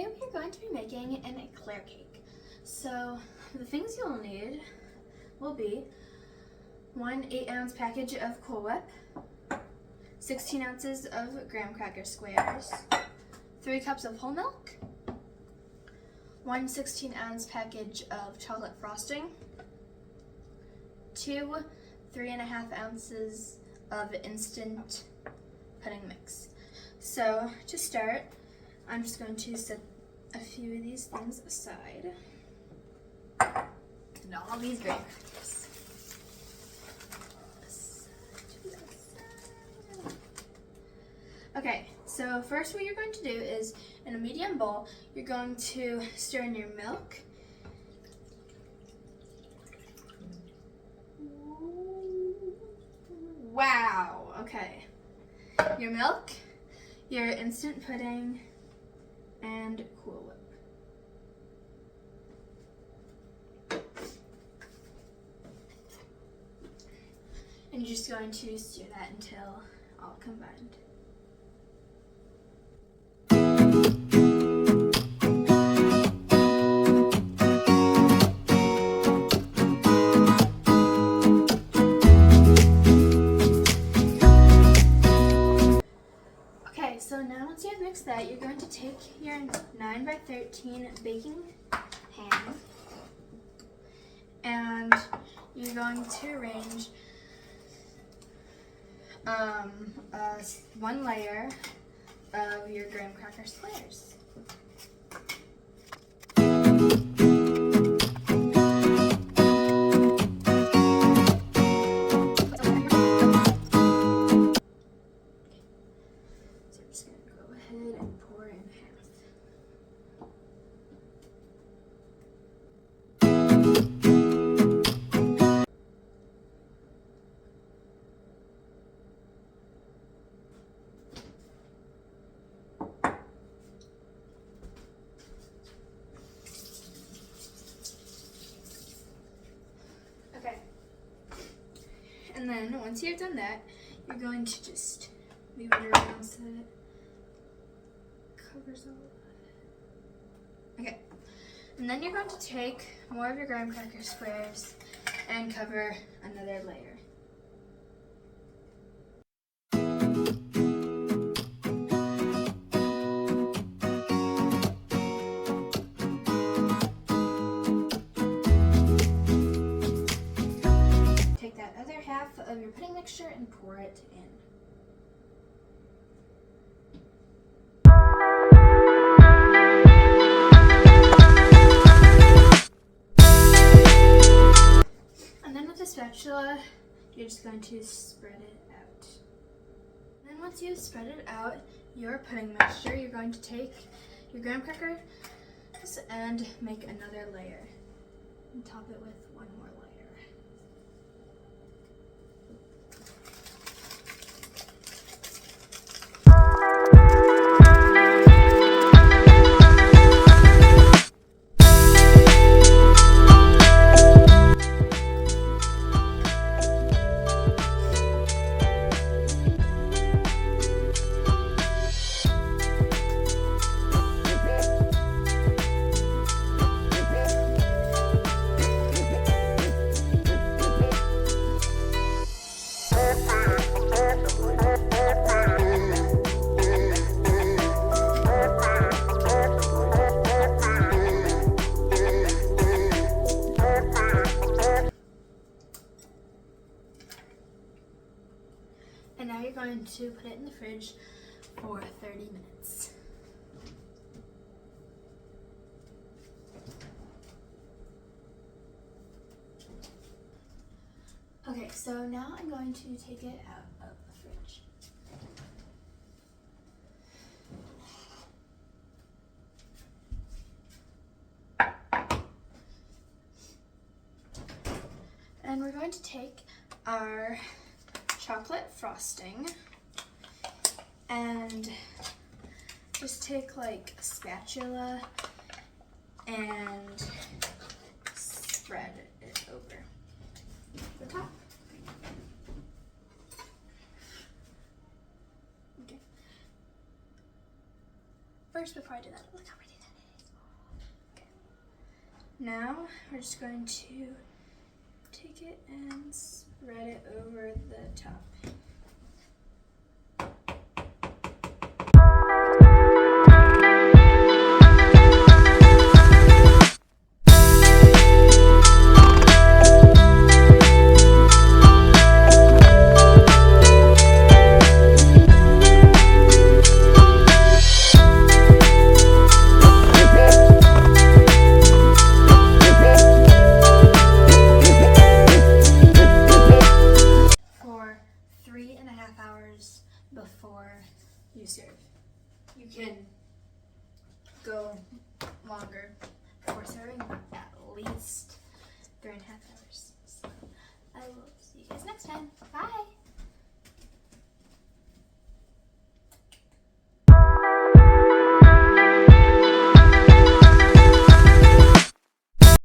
Today we are going to be making an eclair cake. So the things you'll need will be 1 8-ounce package of Cool Whip, 16 ounces of graham cracker squares, 3 cups of whole milk, 1 16-ounce package of chocolate frosting, 2 3.5 ounces of instant pudding mix. So to start, I'm just going to set a few of these things aside. And all these graham crackers. Okay, so first what you're going to do is, in a medium bowl, you're going to stir in your milk. Wow, okay. Your milk, your instant pudding, and Cool Whip. And you're just going to stir that until all combined. Okay, so now once you have mixed that, you're going to take your 9x13 baking pan and you're going to arrange one layer of your graham cracker squares. And pour in half. Okay. And then once you've done that, you're going to just move it around so that covers all of it. Okay, and then you're going to take more of your graham cracker squares and cover another layer. Take that other half of your pudding mixture and pour it in. Spatula, you're just going to spread it out. And then once you've spread it out, your pudding mixture, you're going to take your graham crackers and make another layer and top it with one more layer. And now you're going to put it in the fridge for 30 minutes. Okay, so now I'm going to take it out of the fridge. And we're going to take our chocolate frosting and just take like a spatula and spread it over the top. Okay. First, before I do that, look how pretty that Now we're just going to take it and spread it over the top. For 3.5 hours before you serve. You can go longer before serving, but at least 3.5 hours. So I will see you guys next time. Bye!